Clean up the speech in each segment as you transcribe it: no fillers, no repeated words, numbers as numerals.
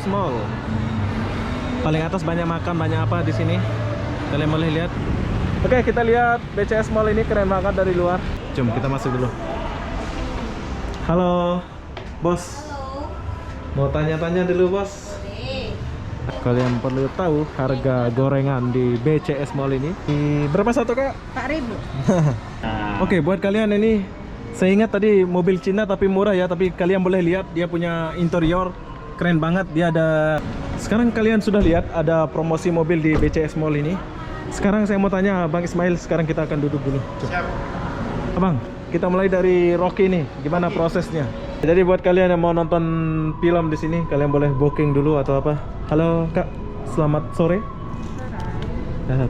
Mall. Paling atas banyak makan, banyak apa di sini. Kalian boleh lihat. Oke, kita lihat BCS Mall ini keren banget dari luar. Jom kita masuk dulu. Halo, bos. Halo. Mau tanya-tanya dulu, bos. Kalian perlu tahu harga gorengan di BCS Mall ini. Berapa satu, Kak? 4.000. Oke, buat kalian ini, saya ingat tadi mobil Cina tapi murah ya. Tapi kalian boleh lihat dia punya interior keren banget. Dia ada. Sekarang kalian sudah lihat ada promosi mobil di BCS Mall ini. Sekarang saya mau tanya Bang Ismail. Sekarang kita akan duduk dulu. Siap. Abang, kita mulai dari Rocky nih. Gimana prosesnya? Jadi buat kalian yang mau nonton film di sini, kalian boleh booking dulu atau apa. Halo Kak, selamat sore.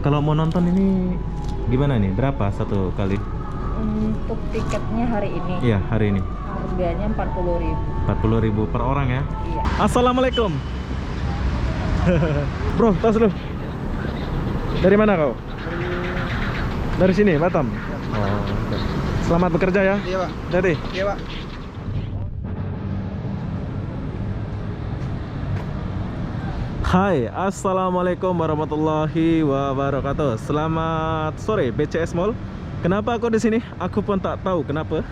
Kalau mau nonton ini gimana nih? Berapa satu kali? Untuk tiketnya hari ini. Iya, hari ini. Harganya 40.000. 40.000 per orang ya. Iya. Assalamualaikum. Bro, tas lu. Dari mana kau? Dari sini, Batam. Oh, oke. Selamat bekerja ya. Iya, Pak. Jadi. Iya, Pak. Hai, assalamualaikum warahmatullahi wabarakatuh. Selamat sore BCS Mall. Kenapa aku di sini? Aku pun tak tahu kenapa.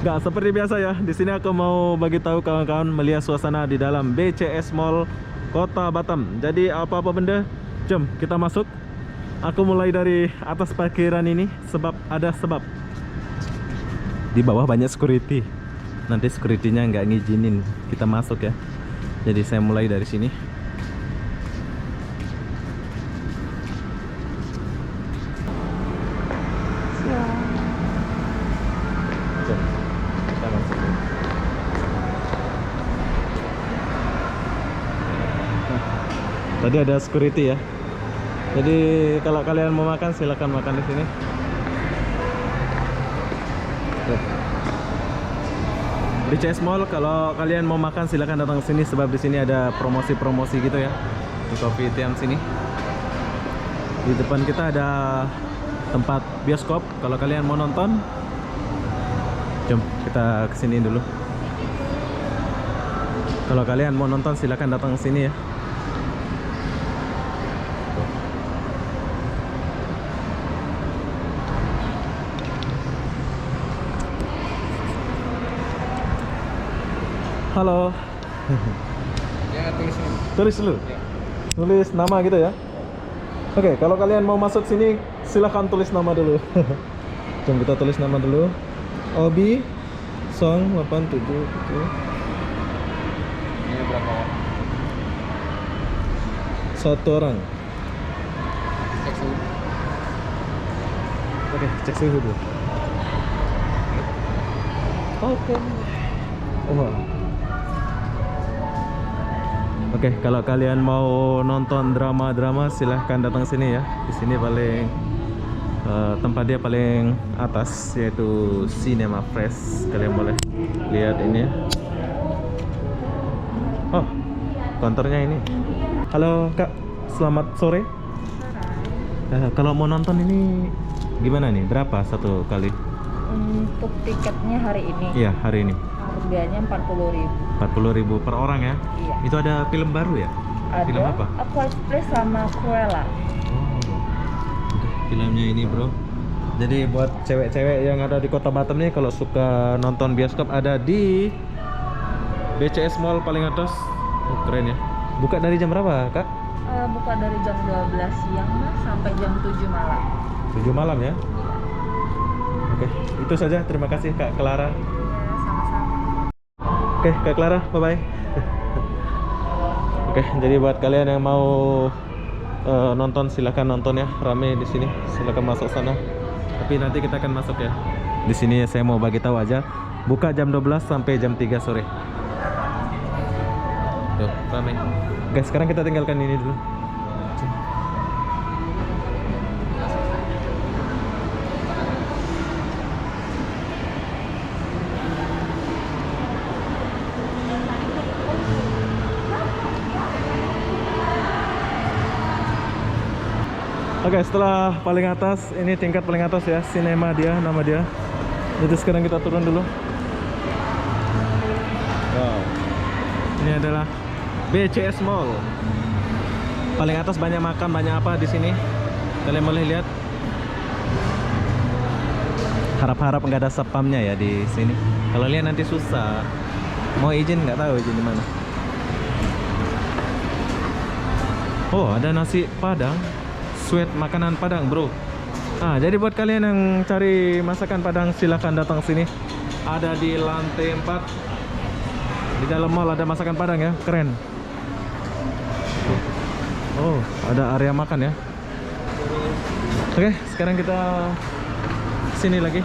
Gak seperti biasa ya. Di sini aku mau bagi tahu kawan-kawan melihat suasana di dalam BCS Mall Kota Batam. Jadi apa-apa benda, jom kita masuk. Aku mulai dari atas parkiran ini sebab ada sebab. Di bawah banyak security. Nanti security-nya nggak ngizinin kita masuk ya. Jadi saya mulai dari sini. Jom, kita masuk. Tadi ada security ya. Jadi kalau kalian mau makan silakan makan di sini. BCS Mall, kalau kalian mau makan silakan datang ke sini sebab di sini ada promosi-promosi gitu ya. Di Coffee Tiam sini. Di depan kita ada tempat bioskop. Kalau kalian mau nonton, jom kita kesini dulu. Kalau kalian mau nonton silakan datang ke sini ya. Halo. Ya, tulis ini. Tulis dulu. Ya. Tulis nama gitu ya. Oke, kalau kalian mau masuk sini silahkan tulis nama dulu. Jom kita tulis nama dulu. Obi Song 877. Ini berapa, Pak? Satu orang. Cek suhu. Oke, cek suhu dulu. Oke. Oke, kalau kalian mau nonton drama-drama silahkan datang sini ya. Di sini paling tempat dia paling atas yaitu Cinema Fresh. Kalian boleh lihat ini ya. Oh, kantornya ini. Halo Kak, selamat sore. Kalau mau nonton ini gimana nih? Berapa satu kali? Untuk tiketnya hari ini. Iya, hari ini. Harganya 40.000. 40.000 per orang ya. Iya. Itu ada film baru ya? Ada Film apa? A Quiet Place sama Cruella. Oh, filmnya ini bro. Jadi buat cewek-cewek yang ada di Kota Batam nih, kalau suka nonton bioskop ada di BCS Mall paling atas. Oh, keren ya. Buka dari jam berapa Kak? Buka dari jam 12 siang Mas sampai jam 7 malam. 7 malam ya. Oke, itu saja. Terima kasih Kak Clara. Ya, sama-sama. Oke, Kak Clara, bye-bye. Oke, jadi buat kalian yang mau nonton silahkan nonton ya, rame di sini. Silahkan masuk sana. Tapi nanti kita akan masuk ya. Di sini saya mau bagi tahu aja, buka jam 12 sampai jam 3 sore. Tuh, rame. Oke, sekarang kita tinggalkan ini dulu. Oke, setelah paling atas, ini tingkat paling atas ya, Cinema dia, nama dia. Jadi sekarang kita turun dulu. Wow. Ini adalah BCS Mall. Paling atas banyak makan, banyak apa di sini. Kalian boleh lihat. Harap-harap nggak ada spamnya ya di sini. Kalau lihat nanti susah. Mau izin nggak tahu izin di mana. Oh, ada nasi Padang. Sweet makanan Padang, bro. Ah, jadi buat kalian yang cari masakan Padang silakan datang sini. Ada di lantai 4. Di dalam mall ada masakan Padang ya, keren. Oh, ada area makan ya. Oke, sekarang kita sini lagi.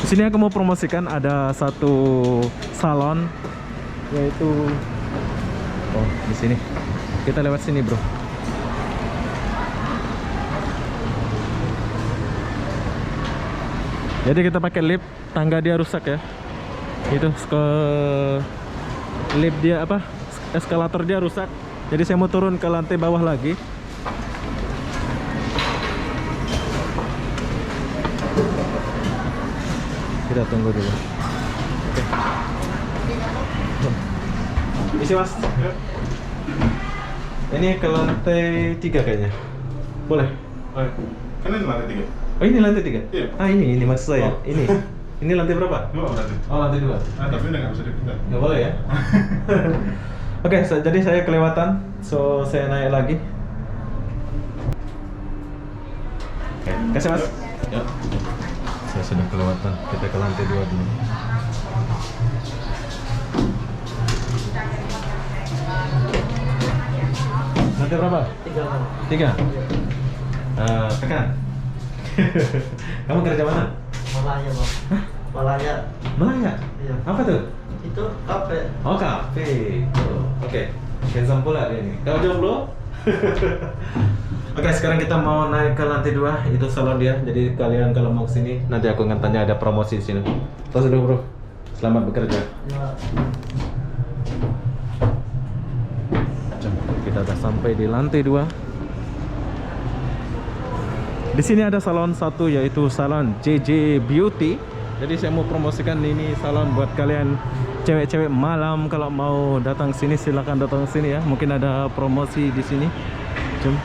Di sini aku mau promosikan ada satu salon yaitu di sini. Kita lewat sini, bro. Jadi kita pakai lift, tangga dia rusak ya. Itu ke lift dia apa? Eskalator dia rusak. Jadi saya mau turun ke lantai bawah lagi. Kita tunggu dulu. Oke. Isi mas. Ini ke lantai 3 kayaknya. Boleh? Kan ini lantai 3? Oh ini lantai 3? Iya. Ah ini maksud saya. Oh. Ini lantai berapa? 2 berarti. Oh lantai 2. Tapi udah nggak bisa dipindah. Nggak boleh ya? Oke, jadi saya kelewatan. So saya naik lagi. Oke, kasih mas. Ya. Saya sudah kelewatan. Kita ke lantai 2 dulu. Lantai berapa? 3. Tekan. Kamu kerja mana? Malaya bang. Malaya. Malaya? Iya. Apa tuh? Itu kafe. Oh kafe. Oh, oke. Handsome pula dia ini. Kau jomblo? Oke, sekarang kita mau naik ke lantai 2. Itu salon dia. Jadi kalian kalau mau kesini nanti aku akan tanya ada promosi di sini. Tos dulu, bro. Selamat bekerja. Ya. Kita udah sampai di lantai 2. Di sini ada salon satu yaitu salon JJ Beauty. Jadi saya mau promosikan ini salon buat kalian cewek-cewek malam kalau mau datang sini silakan datang sini ya. Mungkin ada promosi di sini. Jom.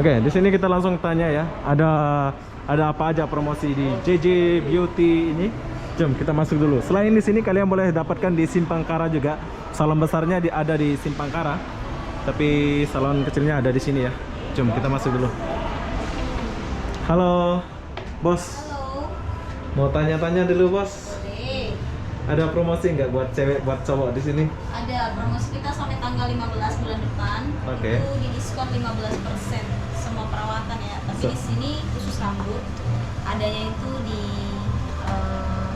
Oke, di sini kita langsung tanya ya. Ada apa aja promosi di JJ Beauty ini? Jom kita masuk dulu. Selain di sini kalian boleh dapatkan di Simpangkara juga. Salon besarnya ada di Simpangkara. Tapi salon kecilnya ada di sini ya. Jom kita masuk dulu. Halo, bos. Halo. Mau tanya-tanya dulu, bos. Boleh. Ada promosi nggak buat cewek, buat cowok di sini? Ada promosi kita sampai tanggal 15 bulan depan. Oke. Itu di diskon 15% semua perawatan ya. Tapi di sini khusus rambut. Adanya itu di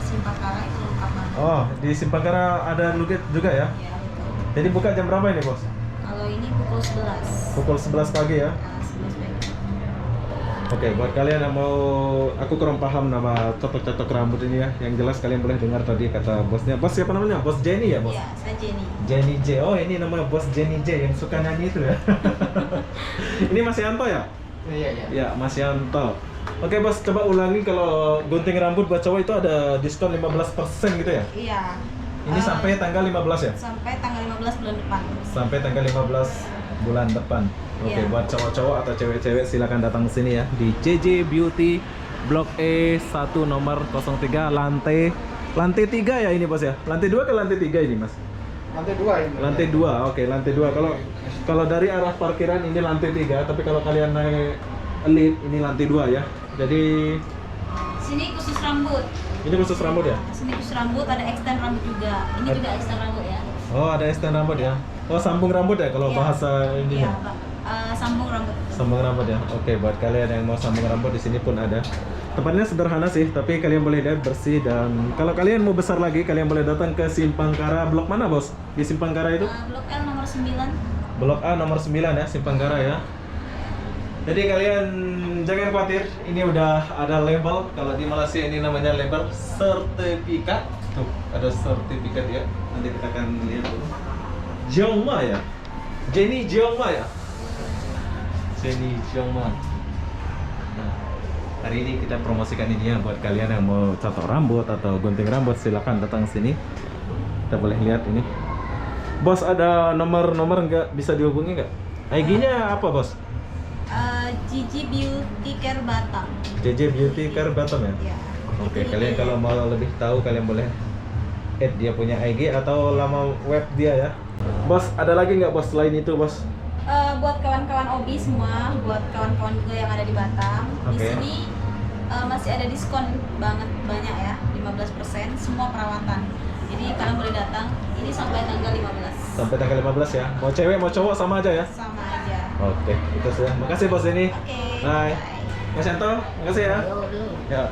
Simpangkara itu lengkap banget. Oh, di Simpangkara ada luget juga ya? Ya, betul. Jadi buka jam berapa ini, bos? Kalau ini pukul 11. Pukul 11 pagi ya? Nah, 11 pagi. Oke, buat kalian yang mau, aku kurang paham nama cotok-cotok rambut ini ya. Yang jelas kalian boleh dengar tadi kata bosnya. Bos siapa namanya? Bos Jenny ya, bos? Iya, saya Jenny. Jenny J. Oh, ini nama bos Jenny J yang suka nyanyi itu ya. Ini Mas Yanto ya? Iya iya. Ya, Mas Yanto. Oke, bos, coba ulangi kalau gunting rambut buat cowok itu ada diskon 15% gitu ya? Iya. Ini sampai tanggal 15 ya? Sampai tanggal 15 bulan depan. Sampai tanggal 15 bulan depan. Oke, Iya. buat cowok-cowok atau cewek-cewek silakan datang ke sini ya di JJ Beauty Blok E 1 nomor 03 lantai 3 ya ini, bos ya. Lantai 2 ke lantai 3 ini, Mas? Lantai 2 ini. Lantai 2. Oke, lantai 2. Kalau dari arah parkiran ini lantai 3, tapi kalau kalian naik lift ini lantai 2 ya. Jadi Sini khusus rambut. ini khusus rambut ya? Sini khusus rambut, ada extend rambut juga. Ini juga extend rambut ya. Oh, ada extend rambut ya. Oh, sambung rambut ya kalau Iya. bahasa ini Iya, ya. Pak. Sambung rambut. Sambung rambut ya. Oke, buat kalian yang mau sambung rambut di sini pun ada. Tempatnya sederhana sih, tapi kalian boleh lihat bersih dan kalau kalian mau besar lagi, kalian boleh datang ke Simpangkara. Blok mana, bos? Di Simpangkara itu? Blok L nomor 9. Blok A nomor 9 ya, Simpangkara ya. Jadi kalian jangan khawatir, ini udah ada label. Kalau di Malaysia ini namanya label sertifikat. Tuh, ada sertifikat ya. Nanti kita akan lihat dulu. Jeongma ya. Jenny Jeongma ya. Jenny Jeongma. Nah, hari ini kita promosikan ini ya buat kalian yang mau catok rambut atau gunting rambut, silakan datang sini. Kita boleh lihat ini. Bos, ada nomor nggak bisa dihubungi nggak? IG-nya apa, Bos? Gigi Beauty Care Batam. JJ Beauty Care Batam ya? Ya. Oke, kalian kalau mau lebih tahu kalian boleh add dia punya IG atau laman web dia ya. Bos, ada lagi nggak, Bos, selain itu, Bos? Buat kawan-kawan Obi semua, buat kawan-kawan juga yang ada di Batam, di Oke. sini masih ada diskon banyak ya, 15% semua perawatan. Jadi kalian boleh datang ini sampai tanggal 15. Sampai tanggal 15 ya. Mau cewek mau cowok sama aja ya? Sama aja. Oke, itu saja. Makasih, Bos ini. Oke. Bye. Mas Yanto, makasih ya. Ya.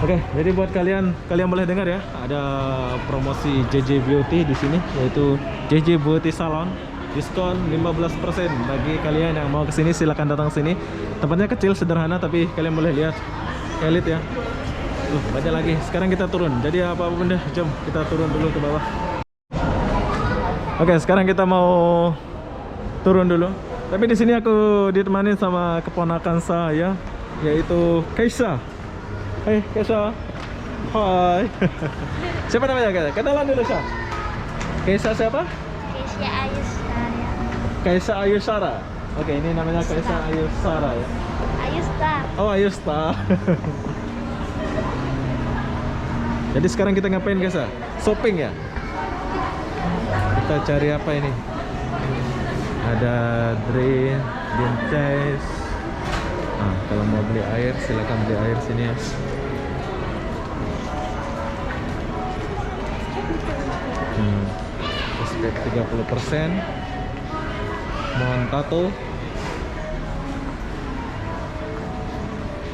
Oke, jadi buat kalian boleh dengar ya, ada promosi JJ Beauty di sini, yaitu JJ Beauty Salon, diskon 15% bagi kalian yang mau kesini. Silakan datang sini. Tempatnya kecil, sederhana, tapi kalian boleh lihat elit ya. Banyak lagi. Sekarang kita turun. Jadi apapun deh, jom kita turun dulu ke bawah. Oke, sekarang kita mau turun dulu. Tapi di sini aku ditemani sama keponakan saya, yaitu Keisha. Hai Keisha. Hai. Siapa namanya, Keisha? Kenalan dulu, Keisha. Keisha siapa? Keisha Ayusara. Keisha Ayusara. Oke, ini namanya Keisha Ayusara ya. Ayusta. Oh, Ayusta. Jadi sekarang kita ngapain, Keisha? Shopping ya? Kita cari apa ini? Ada drain, Dintes. Nah, kalau mau beli air silakan beli air sini ya. Cashback 30%. Mohon tato.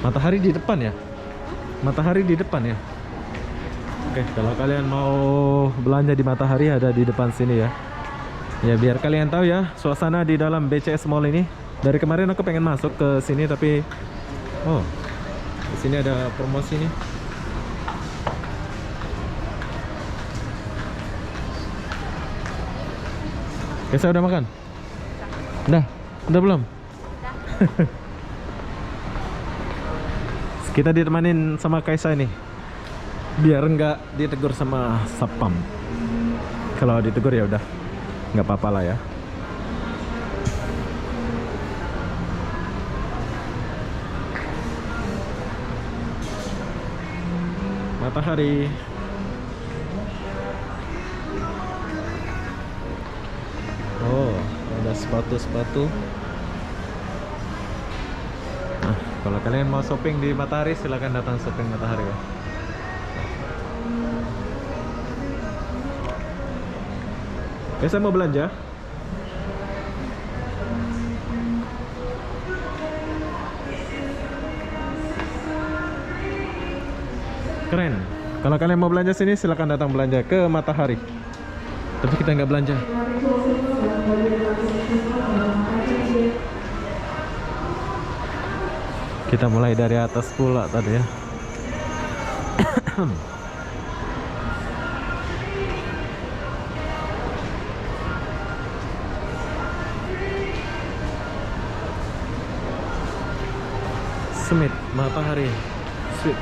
Matahari di depan ya? Matahari di depan ya? Oke, kalau kalian mau belanja di Matahari ada di depan sini ya. Ya biar kalian tahu ya suasana di dalam BCS Mall ini. Dari kemarin aku pengen masuk ke sini tapi oh, di sini ada promosi nih. Kesa udah makan? Udah belum? Kita ditemanin sama Kaisa ini. Biar nggak ditegur sama satpam. Kalau ditegur ya udah, nggak apa-apa lah ya. Matahari. Oh, ada sepatu-sepatu. Nah, kalau kalian mau shopping di Matahari silahkan datang shopping Matahari ya. Saya mau belanja. Keren. Kalau kalian mau belanja sini silakan datang belanja ke Matahari. Tapi kita nggak belanja. Kita mulai dari atas pula tadi ya. Smith Matahari Sweet.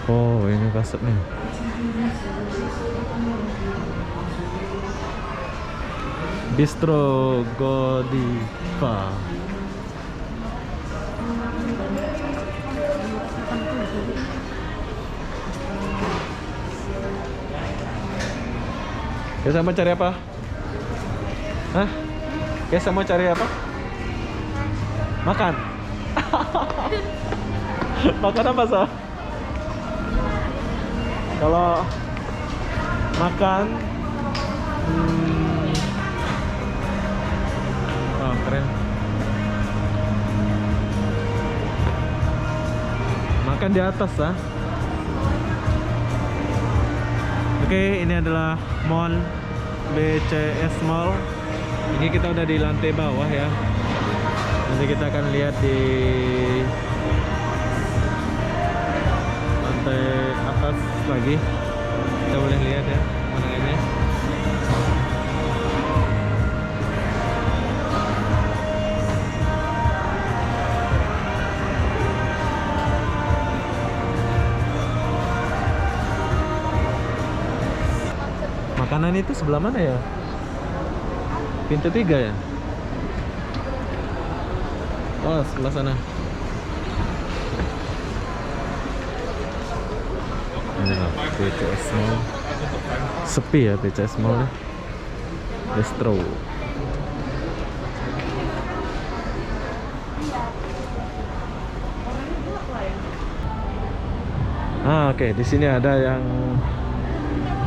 Oh, ini kasutnya. Bistro Godiva. Kesa mau cari apa? Hah? Kesa mau cari apa? Makan. Makan apa, Sa? Kalau makan oh, keren. Makan di atas ah. Oke, ini adalah mall BCS Mall. Ini kita udah di lantai bawah ya. Nanti kita akan lihat di lantai atas lagi. Kita boleh lihat ya pemandangannya. Kanan itu sebelah mana ya? Pintu 3 ya? Oh, sebelah sana. Inilah BCS Mall. Sepi ya BCS Mall nih. Destro. Oke, di sini ada yang.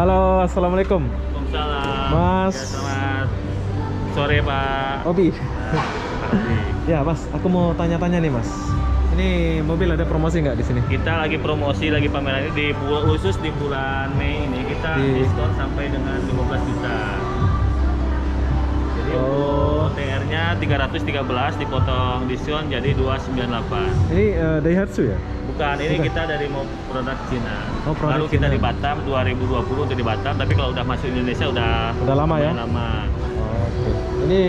Halo, assalamualaikum. Waalaikumsalam. Mas. Ya, selamat sore Pak. Obi. Ya, Mas, aku mau tanya-tanya nih, Mas. Ini mobil ada promosi nggak di sini? Kita lagi promosi, lagi pameran ini di khusus di bulan Mei ini kita diskon sampai dengan 15 juta. Jadi OTR-nya 313 dipotong diskon jadi 298. Ini Daihatsu ya? Bukan, ini kita dari produk Cina. Oh, produk Lalu kita Cina. di Batam 2020 untuk di Batam, tapi kalau udah masuk Indonesia udah lama ya? Lama. Oke. Ini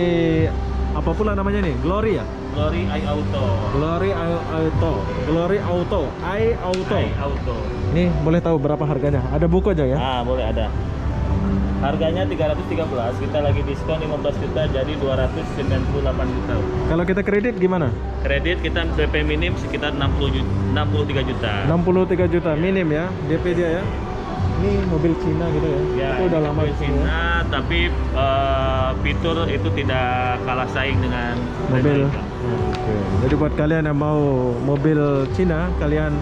apa pula namanya nih? Glory ya? Glory iAuto. Glory Auto. Glory Auto. iAuto. iAuto. Ini boleh tahu berapa harganya? Ada buku aja ya? Ah, boleh ada. Harganya 313, kita lagi diskon 15 juta jadi 298 juta. Kalau kita kredit gimana? Kredit kita DP minim sekitar 63 juta. 63 juta minim ya DP dia ya. Ini mobil Cina gitu ya. Ya, itu udah lama di di sini. Cina, tapi fitur itu tidak kalah saing dengan Mobil. Amerika. Oke. Jadi buat kalian yang mau mobil Cina, kalian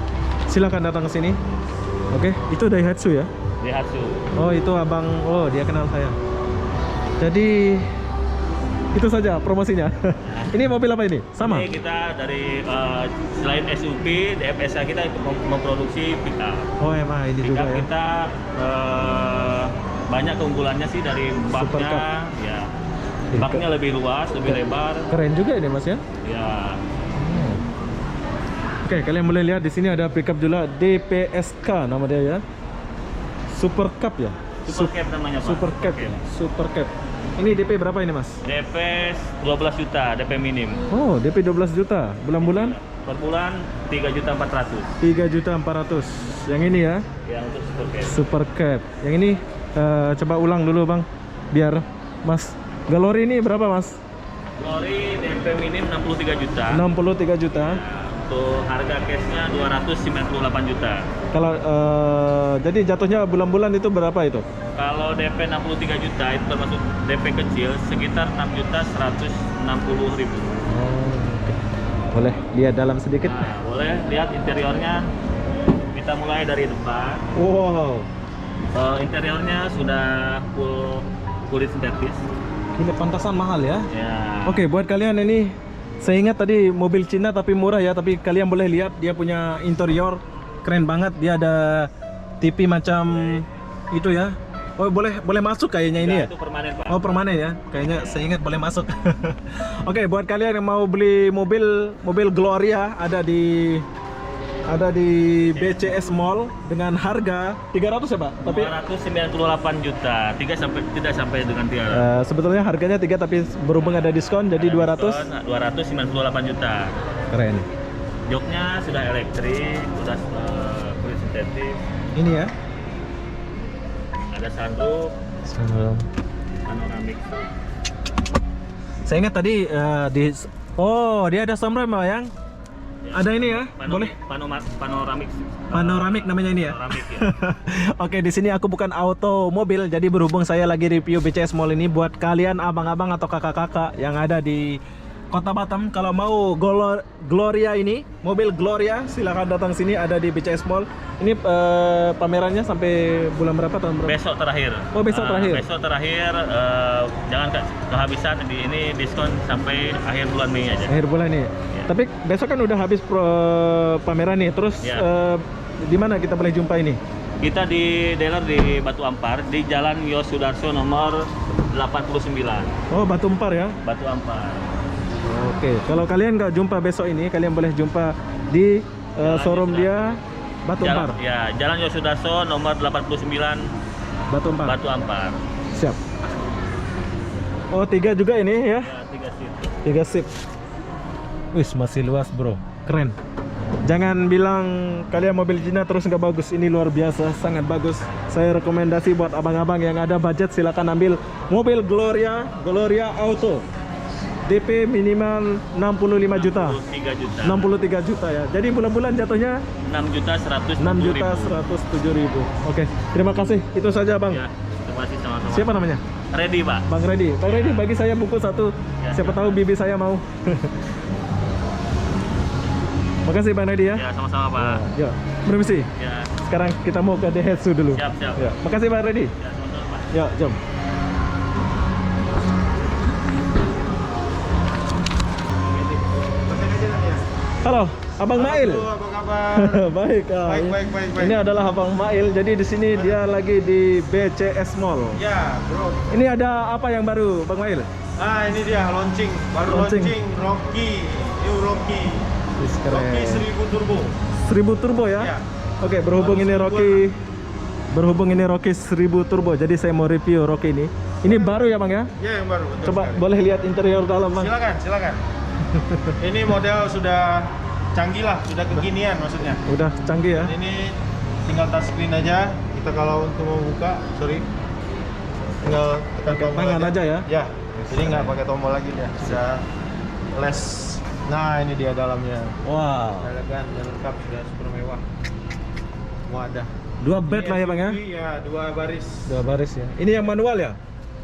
silakan datang ke sini. Oke, itu Daihatsu ya. Daihatsu. Oh, itu abang. Oh, dia kenal saya. Jadi itu saja promosinya. Ini mobil apa ini? Sama? Ini kita dari selain SUV, DFSA kita itu memproduksi pickup. Oh, emang ini juga Pickup ya. kita banyak keunggulannya sih dari Super Cup. baknya, ya. Baknya lebih luas, lebih lebar. Keren juga ini, Mas ya. Ya. Oke, kalian boleh lihat di sini ada pickup juga DPSK nama dia ya. Super Cup ya. Super Cap namanya Pak. Super Cup. Super Cup. Ini DP berapa ini, Mas? DP 12 juta, DP minim. Oh, DP 12 juta. Bulan-bulan Per bulan 3.400.000. 3.400.000. Yang ini ya. Yang untuk Super Cap. Super Cup. Yang ini coba ulang dulu, Bang. Biar Mas. Glory ini berapa, Mas? Glory DP minim 63 juta. 63 juta. Untuk harga cashnya 298 juta. Kalau jadi jatuhnya bulan-bulan itu berapa itu? Kalau DP 63 juta itu termasuk DP kecil sekitar 6.160.000. Oh, oke. Boleh lihat dalam sedikit? Nah, boleh lihat interiornya. Kita mulai dari depan. Wow. Interiornya sudah full kulit sintetis. Ini pantasan mahal ya. Ya. Oke, buat kalian ini saya ingat tadi mobil Cina tapi murah ya, tapi kalian boleh lihat dia punya interior keren banget. Dia ada TV macam itu ya. Oh, boleh masuk kayaknya ini ya. Itu permanen Pak. Oh, permanen ya. Kayaknya saya ingat boleh masuk. Oke, buat kalian yang mau beli mobil Gloria ada di BCS Mall dengan harga 300 ya, Pak? Tapi 298 juta. Tidak sampai dengan 300. sebetulnya harganya 3 tapi berhubung ada diskon jadi 200. 298 juta. Keren. Joknya sudah elektrik, sudah kulit sintetis. Ini ya. Ada sunroof, panoramik. Saya ingat tadi dia ada sunroof yang ada ini ya. Boleh panoramik namanya ini ya. Panoramik ya. Oke, di sini aku bukan auto mobil, jadi berhubung saya lagi review BCS Mall ini buat kalian abang-abang atau kakak-kakak yang ada di Kota Batam, kalau mau Gloria ini, mobil Gloria, silahkan datang sini, ada di BCS Mall. Ini pamerannya sampai bulan berapa, tahun berapa? Besok terakhir. Oh, besok terakhir. Besok terakhir, jangan kehabisan ini diskon sampai akhir bulan Mei aja. Akhir bulan ini. Ya. Tapi besok kan udah habis pameran nih. Terus Ya. di mana kita boleh jumpa ini? Kita di dealer di Batu Ampar, di Jalan Yosudarso nomor 89. Oh, Batu Ampar ya. Batu Ampar. Oke, kalau kalian nggak jumpa besok ini, kalian boleh jumpa di showroom dia Batu Ampar. Ya, Jalan Yosudarso nomor 89 Batu Ampar. Batu Ampar. Siap. Oh, 3 juga ini ya. Ya, 3 seat. 3 sip. Wis, masih luas, bro. Keren. Jangan bilang kalian mobil Cina terus nggak bagus. Ini luar biasa, sangat bagus. Saya rekomendasi buat abang-abang yang ada budget, silakan ambil mobil Gloria Auto. DP minimal 65 juta. 63 juta. 63 juta ya. Jadi bulan-bulan jatuhnya 6.107.000. Oke, terima kasih. Itu saja bang. Ya, terima kasih sama-sama. Siapa namanya? Ready, Pak. Bang Reddy. Bang Reddy bagi saya buku satu. Ya, Siapa tahu bibi saya mau. Makasih Bang Reddy ya. Ya, sama-sama, Pak. Ya, permisi. Ya, Sekarang kita mau ke Daihatsu dulu. siap. Ya, makasih Bang Reddy. Ya, sama-sama, Pak. Ya, jom. Halo, Abang Mail. Halo, apa kabar? Baik, Baik. Ini adalah Abang Mail. Jadi di sini dia lagi di BCS Mall. Ya, bro. Ini ada apa yang baru, Bang Mail? Nah, ini dia launching. Baru Launching. launching Rocky. New Rocky. Wis, keren. Rocky 1000 Turbo. 1000 turbo ya? Ya. Oke, berhubung Baru ini 1000-an. Rocky 1000 turbo. Jadi saya mau review Rocky ini. Ini baru ya, Bang ya? Ya, yang baru. Betul Coba sekali. boleh lihat interior dalam, Bang. Silakan. Ini model sudah canggih lah, sudah kekinian maksudnya. Udah canggih ya. Dan ini tinggal touchscreen aja. Kita kalau untuk mau buka, tinggal tekan Pakai tombol tangan aja ya? Ya. Jadi nggak pakai tombol lagi dia. Sudah less. Nah, ini dia dalamnya. Wow. Elegan dan lengkap, sudah super mewah. Semua ada. Dua bed lah ya, Bang ya? Iya, 2 baris. Dua baris ya. Ini yang manual ya?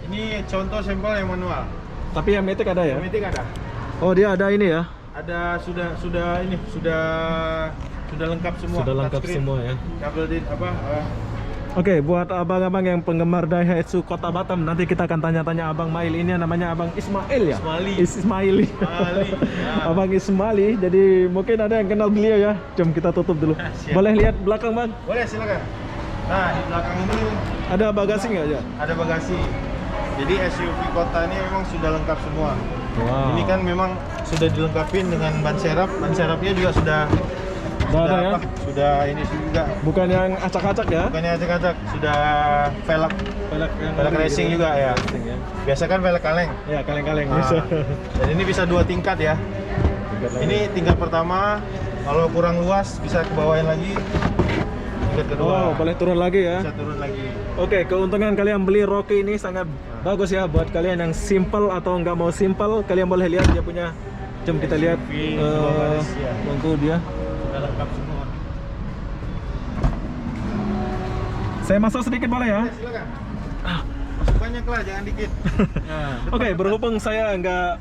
Ini contoh sampel yang manual. Tapi yang matic ada ya? Yang metik ada. Oh, dia ada ini ya? Ada sudah lengkap semua. Sudah lengkap Touchscreen. semua ya. Kabel di Oke, buat abang-abang yang penggemar Daihatsu Kota Batam, nanti kita akan tanya-tanya Abang Mail. Ini namanya Abang Ismail ya? Ismaili. Ismaili. Ismaili, ya. Abang Ismaili. Jadi mungkin ada yang kenal beliau ya. Jom kita tutup dulu. Siap. Boleh lihat belakang, Bang? Boleh, silakan. Nah, di belakang ini Ada bagasi nggak ya? ada bagasi. Jadi SUV kota ini memang sudah lengkap semua. Wow. Ini kan memang sudah dilengkapi dengan ban serap. Ban serapnya juga sudah ada ya? Sudah ini juga. Bukan yang acak-acak ya? Bukannya acak-acak, sudah velg Velg racing juga ya. Racing ya. Biasa kan velg kaleng. Ya, kaleng-kaleng Nah, bisa. dan ini bisa 2 tingkat ya. Ini tingkat pertama, kalau kurang luas bisa kebawain lagi. Tingkat kedua. Oh, boleh turun lagi ya? Bisa turun lagi. Oke, keuntungan kalian beli Rocky ini sangat bagus ya buat kalian yang simple atau nggak mau simple. Kalian boleh lihat dia punya. Jom kita lihat SUV, dua baris, ya. bangku dia. Sudah lengkap semua. Saya masuk sedikit boleh ya? Ya, silakan. Masuk banyak lah, jangan dikit. Nah, Oke, berhubung saya nggak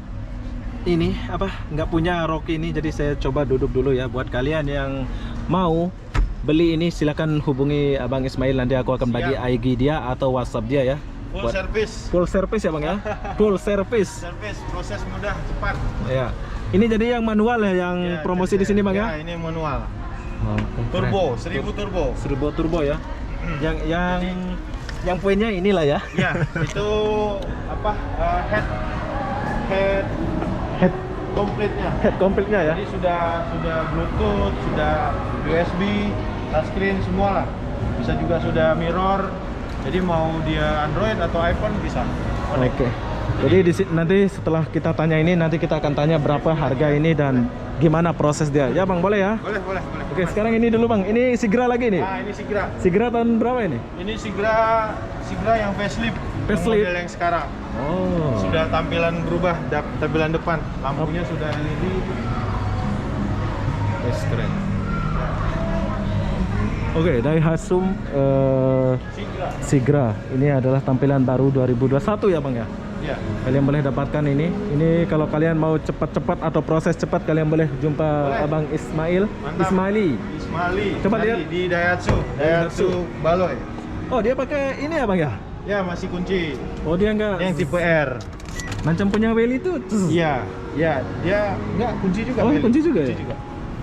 punya Rocky ini, jadi saya coba duduk dulu ya. Buat kalian yang mau beli ini, silakan hubungi Abang Ismail. Nanti aku akan bagi Siap. IG dia atau WhatsApp dia ya. full service. Full service ya, Bang ya? Full service. Service, proses mudah, cepat. Ya. Ini jadi yang manual ya, yang Ya, promosi di sini, Bang ya? ini manual. Oh, Turbo, 1000 turbo. Serba turbo ya. Yang poinnya inilah ya. Ya, itu apa? Head Head komplitnya. head komplitnya ya. Jadi sudah Bluetooth, sudah USB, touchscreen semua lah. Bisa juga sudah mirror. Jadi mau dia Android atau iPhone bisa. Oke. Jadi nanti setelah kita tanya ini, nanti kita akan tanya berapa harga ini dan gimana proses dia. Ya, Bang, boleh ya? Boleh. Oke, sekarang ini dulu, Bang. Ini Sigra lagi nih. Nah, ini Sigra. Sigra tahun berapa ini? Ini Sigra yang facelift. Facelift. Model yang sekarang. Oh. Sudah tampilan berubah, tampilan depan. Lampunya sudah LED. Yes, keren. Oke, Daihatsu Sigra. Sigra. Ini adalah tampilan baru 2021 ya, Bang ya? Ya. Kalian boleh dapatkan ini. Ini kalau kalian mau cepat-cepat atau proses cepat, kalian boleh jumpa Boleh. Abang Ismail. Mantap. Ismaili. Coba lihat. di Daihatsu Baloy. Oh, dia pakai ini ya, Bang ya? Ya, masih kunci. Oh, dia enggak Yang tipe R. macam punya Welly itu. Iya, dia enggak kunci juga. Oh, Beli. kunci juga ya? Kunci juga.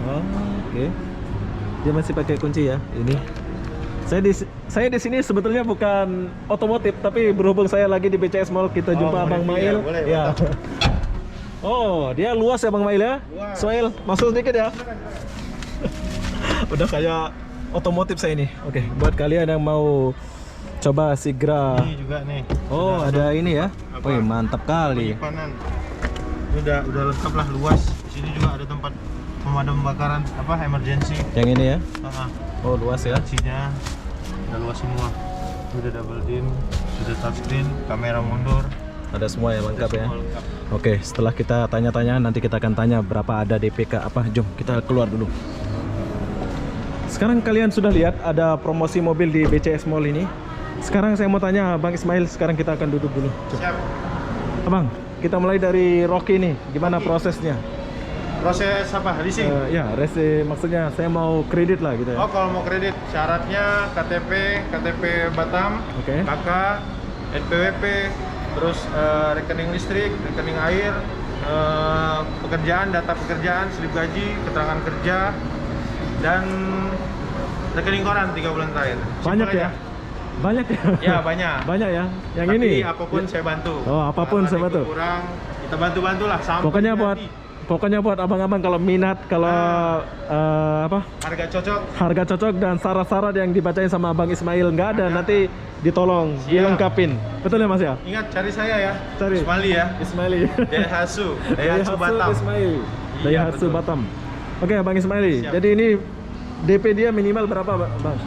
Oh, oke. Dia masih pakai kunci ya. Ini. Saya di sini sebetulnya bukan otomotif, tapi berhubung saya lagi di BCS Mall, kita jumpa Oh, Abang mau Mail. review ya? Boleh, Ya. mantap. Oh, dia luas ya, Bang Mail ya? Luas. Ismail, masuk sedikit ya. Udah kayak otomotif saya ini. Oke, buat kalian yang mau coba Sigra. Ini juga nih. Oh, Sudah ada ini ya. Apa? Wih, mantap kali. penyimpanan. Ini udah lengkap lah, luas. Di sini juga ada tempat pemadam kebakaran apa emergency. Yang ini ya? Heeh. Oh luas ya. Lacinya udah luas semua. Udah double dim, sudah touchscreen, kamera mundur. Ada semua yang lengkap ya. Semua lengkap. Oke, setelah kita tanya-tanya nanti kita akan tanya berapa ada DPK apa. Jom kita keluar dulu. Sekarang kalian sudah lihat ada promosi mobil di BCS Mall ini. Sekarang saya mau tanya Bang Ismail, sekarang kita akan duduk dulu. Jom. Siap. Abang, kita mulai dari Rocky nih. Gimana Rocky. prosesnya? Proses apa? Leasing? Ya, rese maksudnya saya mau kredit lah gitu ya. Oh, kalau mau kredit syaratnya KTP Batam, Oke. KK, NPWP, terus rekening listrik, rekening air, pekerjaan, data pekerjaan, slip gaji, keterangan kerja, dan rekening koran 3 bulan terakhir. Banyak Simpel ya? aja. Banyak ya? Ya, banyak. Banyak ya? Yang Tapi ini? apapun saya bantu. Oh, apapun Kalau saya ada bantu. kurang, kita bantu-bantulah sampai Pokoknya buat abang-abang kalau minat, kalau apa? harga cocok. Harga cocok dan syarat-syarat yang dibacain sama Bang Ismail nggak ada, nanti ditolong, Siap. dilengkapin. Betul ya Mas ya? Ingat cari saya ya. Cari. Ismaili ya. Ismaili. Daihatsu Batam. Ismail. Iya, Daihatsu betul. Batam. Oke, Bang Ismaili. Siap. Jadi ini DP dia minimal berapa, Bang?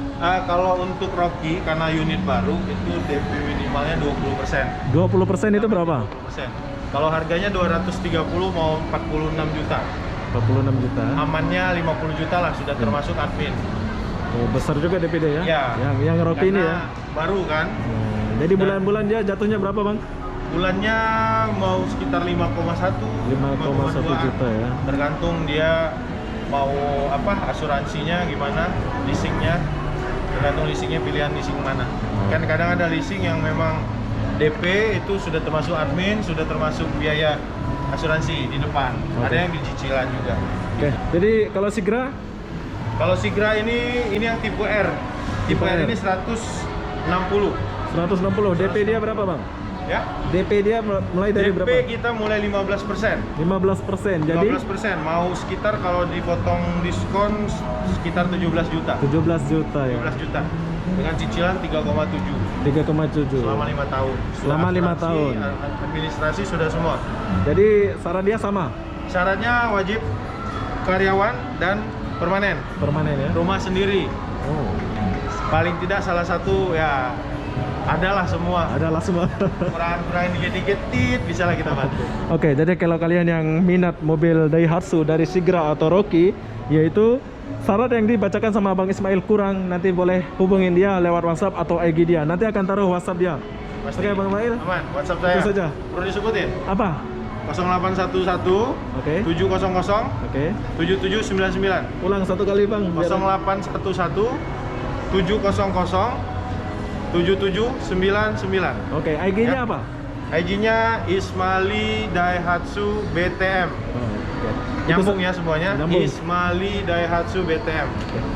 Kalau untuk Rocky karena unit baru itu DP minimalnya 20%. 20% itu berapa? 20%. Kalau harganya 230 mau 46 juta. 46 juta. Amannya 50 juta lah sudah termasuk admin. Oh, besar juga DP dia ya? Ya. Yang Rocky ini Karena ya. baru kan. Jadi bulan-bulan dia jatuhnya berapa, Bang? Bulannya mau sekitar 5,1 5,1 juta ya. Tergantung dia mau apa asuransinya gimana, leasingnya. Tergantung leasingnya pilihan leasing mana. Kan kadang ada leasing yang memang DP itu sudah termasuk admin, sudah termasuk biaya asuransi di depan. Oke. Ada yang di cicilan juga. Oke. Jadi kalau Sigra Kalau Sigra ini yang tipe R. Tipe Tipe R R. ini 160. 160, DP dia berapa, Bang? Ya. DP dia mulai dari DP berapa? kita mulai 15%. 15%. Jadi 15%. Mau sekitar kalau dipotong diskon sekitar 17 juta. 17 juta ya. 17 juta. Dengan cicilan 3,7 3,7. selama 5 tahun. Selama 5 Asuransi, tahun. Administrasi sudah semua. Jadi saran dia sama, Syaratnya wajib karyawan dan permanen. permanen ya. Rumah sendiri. Oh, Paling tidak salah satu ya adalah semua. adalah semua. Kurang dikit-dikit bisa lah kita bantu. Oke, jadi kalau kalian yang minat mobil Daihatsu dari Sigra atau Rocky, yaitu syarat yang dibacakan sama Bang Ismail kurang, nanti boleh hubungin dia lewat WhatsApp atau IG dia. Nanti akan taruh WhatsApp dia. Pasti. Oke, Bang Ismail. Aman, WhatsApp saya. Itu saja. Perlu disebutin? Apa? 0811 Oke. 700 Oke. 7799. Ulang satu kali, Bang. biar- 0811 700 7799. Oke, IG-nya Ya. apa? IG-nya Ismaili Daihatsu BTM. Oh, oke. Nyambung Itu ya semuanya. Nyambung. Ismaili Daihatsu BTM.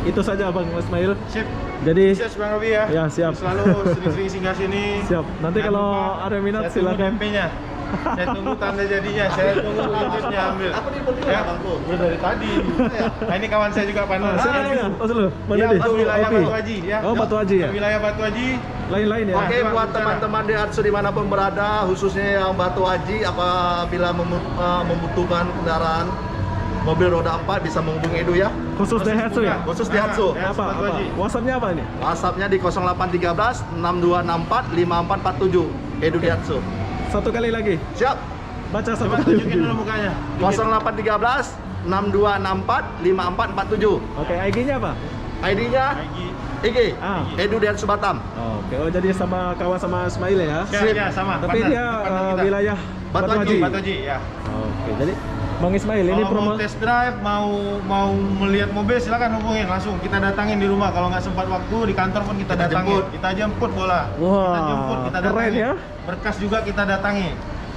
Itu saja Bang Ismail. Sip. Jadi Sukses Bang Robi ya. Ya, siap. Selalu sering-sering singgah sini. siap. Nanti Jangan kalau lupa, ada minat saya tunggu silakan. DP-nya. Saya tunggu tanda jadinya. Saya tunggu unitnya ambil. Aku di ya, udah dari tadi. Nah, ini kawan saya juga Pak Nur. Silakan ya. Tos dulu. Mana Ya, dia? itu wilayah Oke. Batu Haji ya. Oh, Batu Haji ya. Wilayah Batu Haji. Lain-lain ya. Oke, Coba buat bicara. teman-teman Daihatsu dimanapun berada, khususnya yang Batu Haji, apabila membutuhkan kendaraan mobil roda 4 bisa menghubungi Edu ya. Khusus Daihatsu ya. Khusus Daihatsu. Apa? Batu Apa? Haji. WhatsApp-nya apa ini? WhatsApp-nya di 0813 6264 5447 Edu Daihatsu. Satu kali lagi. Siap. Baca satu Coba kali. tunjukin dulu mukanya. 0813 6264 5447. Oke, IG-nya apa? ID-nya IG Ah. Edu Daihatsu Batam. Oke, oh jadi sama kawan sama Ismail ya. Ya, sama. Tapi partner, dia partner kita. wilayah Batu Batu Haji. Haji. Batu Haji ya. Oke, jadi Bang Ismail ini Kalau promo mau test drive, mau melihat mobil silakan hubungin langsung. Kita datangin di rumah. Kalau nggak sempat waktu di kantor pun kita Kita datangin. jemput. Kita jemput bola. Wah, Kita jemput, kita keren datangin. ya. Berkas juga kita datangi.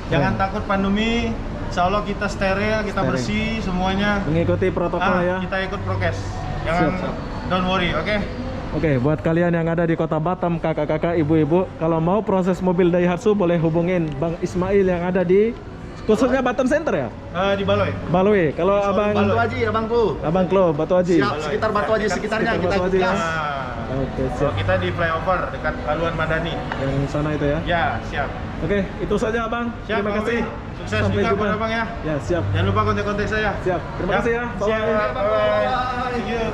Jangan takut pandemi. Insya Allah kita steril, kita Steril. bersih semuanya. mengikuti protokol ya. Kita ikut prokes. Jangan Siap. don't worry, oke? Oke, buat kalian yang ada di Kota Batam, kakak-kakak, ibu-ibu, kalau mau proses mobil Daihatsu boleh hubungin Bang Ismail yang ada di Khususnya Batam Center ya? Di Baloi. Baloi. Kalau abang Batu Haji, abangku. Abang Klo, Batu Haji. Siap, sekitar Batu Haji sekitarnya Sekitar kita Batu Haji, ikut ya. gas. Oke, Kalau siap. kita di flyover dekat Haluan Madani. Yang sana itu ya. Ya, siap. Oke, itu saja abang. Siap, Terima Bang kasih. Wi. Sukses juga buat abang ya. Ya, siap. Jangan lupa kontak-kontak saya. Siap. Terima kasih ya. Siap. Bye-bye. Bye-bye. Thank you.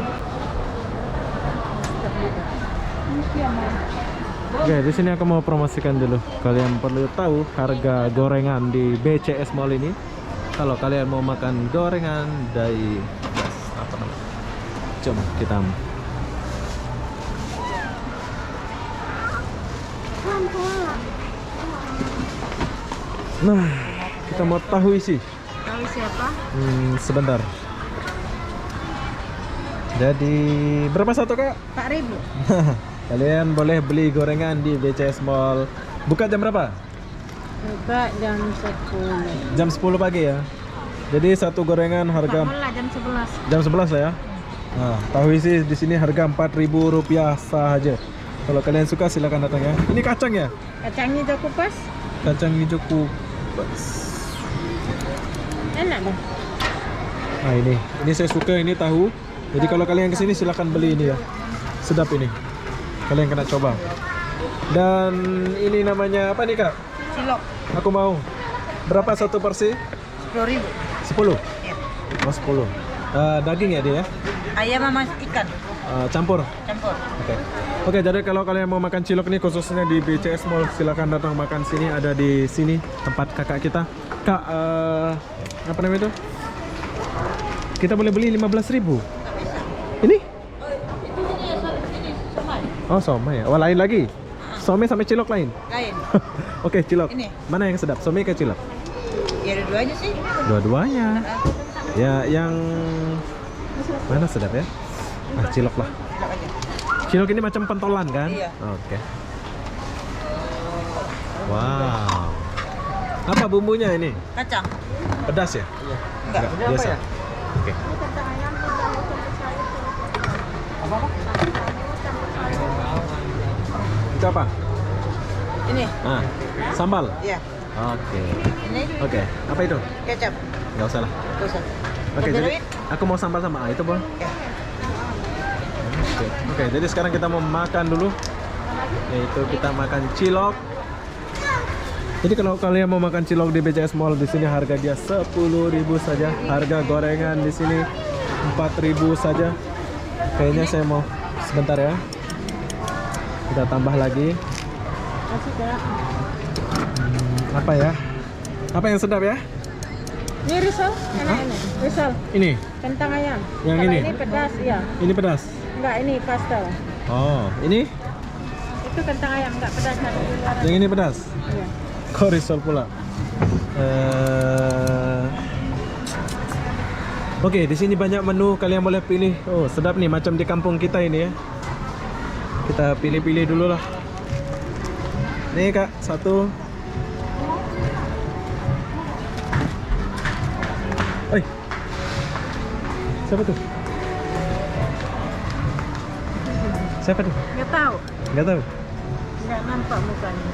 Oke, di sini aku mau promosikan dulu. Kalian perlu tahu harga gorengan di BCS Mall ini. Kalau kalian mau makan gorengan dari apa namanya? Coba kita. Nah, kita mau tahu isi. Tahu siapa? Sebentar. Jadi berapa satu kak? 4.000. Kalian boleh beli gorengan di BCS Mall. Buka jam berapa? Buka jam 10. Jam 10 pagi ya. Jadi satu gorengan harga Mulai jam 11. jam 11 lah ya. Nah, tahu isi di sini harga Rp4.000 saja. Kalau kalian suka silakan datang ya. Ini kacang ya? Kacangnya udah kupas. Kacang hijau kupas. Enak dong. Nah ini saya suka ini tahu. Jadi kalau kalian kesini silakan beli ini ya. Sedap ini. Kalian kena coba. Dan ini namanya apa nih kak? Cilok. Aku mau. Berapa satu porsi? 10.000. 10? Iya. Oh 10. Daging ya dia ya? Ayam sama ikan Campur? campur. Oke, jadi kalau kalian mau makan cilok nih khususnya di BCS Mall, silakan datang makan sini. Ada di sini tempat kakak kita. Kak, apa namanya itu? Kita boleh beli 15.000. Ini? Oh, somai ya. Oh, lain lagi. Somai sama cilok lain. Lain. Oke, cilok. Ini. Mana yang sedap? Somai ke cilok? Ya dua-duanya sih. Dua-duanya. Ya, yang mana sedap ya? Ah, cilok lah. Cilok aja. Cilok ini macam pentolan kan? Iya. Oke. Wow. Apa bumbunya ini? Kacang. Pedas ya? Enggak. Biasa. Oke. Itu apa? Ini. Ah, sambal. Iya. Oke. Ini Oke. Apa itu? kecap. Nggak usah lah. Usah. Oke, Cabai jadi rawit? aku mau sambal sama itu, Bang. Ya. Oke, jadi sekarang kita mau makan dulu. Yaitu kita makan cilok. Jadi kalau kalian mau makan cilok di BCS Mall, di sini harga dia 10.000 saja. Harga gorengan di sini 4.000 saja. Kayaknya saya mau sebentar ya. Kita tambah lagi. Apa ya? Apa yang sedap ya? Ini risol, enak ini. Risol, Ini, kentang ayam. Yang Kalau ini? ini pedas, iya. ini pedas. Enggak, ini pastel. Oh, ini? Itu kentang ayam, enggak pedas. Yang ini pedas. Iya. Kok risol pula? Oke, di sini banyak menu, kalian boleh pilih. Oh, sedap nih, macam di kampung kita ini ya. Kita pilih-pilih dulu lah. Nih kak, satu. Oi, siapa tuh? Siapa tuh? Enggak tahu, Nggak tahu. enggak nampak mukanya.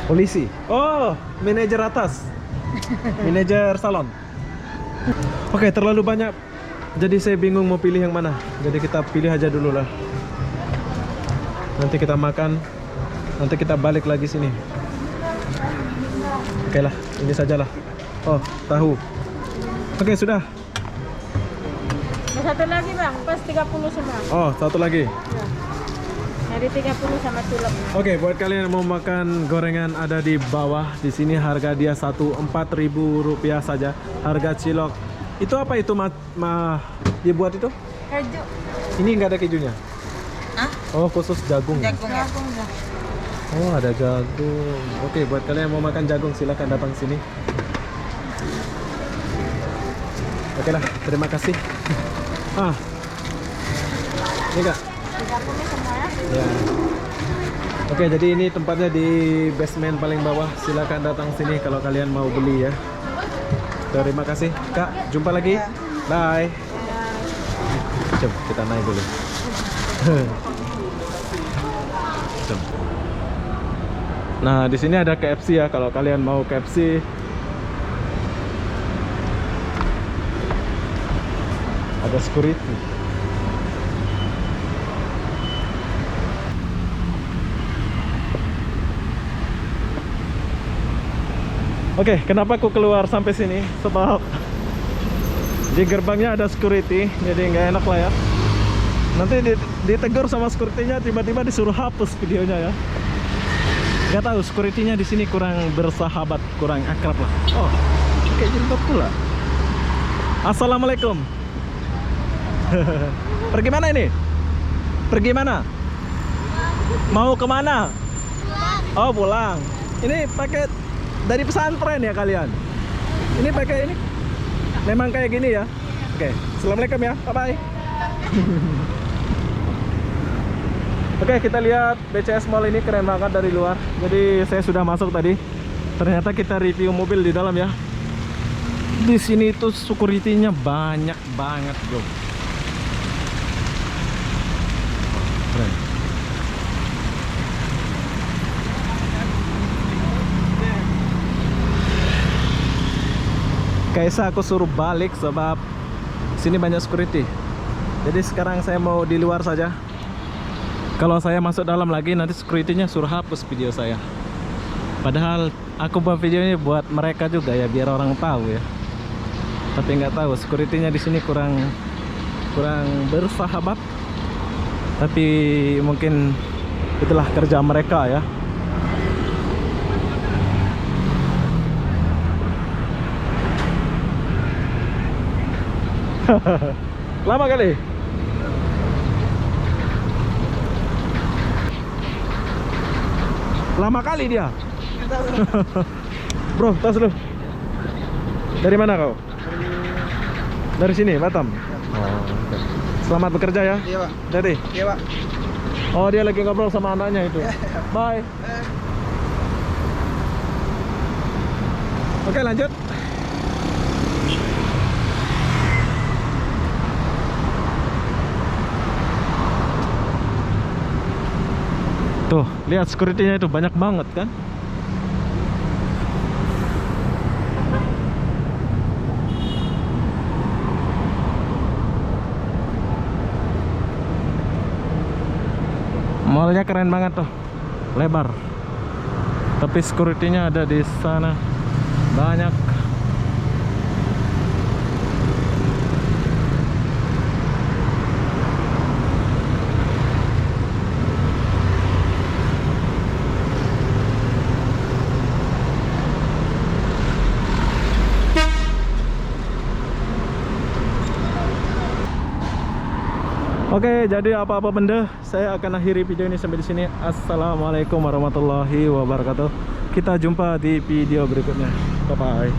Polisi. Oh, manajer atas. Manajer salon. Oke, terlalu banyak. Jadi saya bingung mau pilih yang mana. Jadi kita pilih aja dulu lah. Nanti kita makan. Nanti kita balik lagi sini. Oke lah, ini sajalah. Oh, tahu. Oke, sudah. Satu lagi bang, pas 30 semua. Oh, satu lagi. Ya. Dari 30 sama cilok. Oke, buat kalian yang mau makan gorengan ada di bawah. Di sini harga dia Rp4.000 saja. Harga cilok. Itu apa itu dia buat itu? Keju. Ini nggak ada kejunya. Hah? Oh, khusus jagung. Jagung ya. Oh, ada jagung. Oke, buat kalian yang mau makan jagung silakan datang sini. Oke lah, terima kasih. Ini kak. 30 semua ya. Ya. Oke, jadi ini tempatnya di basement paling bawah. Silakan datang sini kalau kalian mau beli ya. Terima kasih, Kak. Jumpa lagi. Bye. Coba kita naik dulu. Coba. Nah, di sini ada KFC ya, kalau kalian mau KFC. Ada security. Oke, kenapa aku keluar sampai sini? Sebab di gerbangnya ada security, jadi nggak enak lah ya. Nanti ditegur sama security-nya, tiba-tiba disuruh hapus videonya ya. Nggak tahu, security-nya di sini kurang bersahabat, kurang akrab lah. Oh, kayak jilbab pula. Assalamualaikum. Pergi mana ini? Pergi mana? Mau kemana? Oh, pulang. Ini pakai dari pesantren ya kalian? Ini pakai ini? Memang kayak gini ya? Oke, assalamualaikum ya, bye-bye. Oke, kita lihat BCS Mall ini keren banget dari luar. Jadi saya sudah masuk tadi. Ternyata kita review mobil di dalam ya. Di sini tuh security-nya banyak banget, bro. Keren. Kaisa aku suruh balik sebab sini banyak security. Jadi sekarang saya mau di luar saja. Kalau saya masuk dalam lagi nanti security-nya suruh hapus video saya. Padahal aku buat video ini buat mereka juga ya, biar orang tahu ya. Tapi nggak tahu, security-nya di sini kurang bersahabat. Tapi mungkin itulah kerja mereka ya. Lama kali. Lama kali dia. Bro, tas lu. Dari mana kau? Dari sini, Batam. Oh, okay. Selamat bekerja ya. Iya, Pak. Jadi. Iya, Pak. Oh, dia lagi ngobrol sama anaknya itu. Bye. Oke, lanjut. Tuh, lihat security-nya itu banyak banget kan? Mallnya keren banget tuh, lebar. Tapi security-nya ada di sana banyak. Oke, jadi apa-apa benda, saya akan akhiri video ini sampai di sini. Assalamualaikum warahmatullahi wabarakatuh. Kita jumpa di video berikutnya. Bye bye.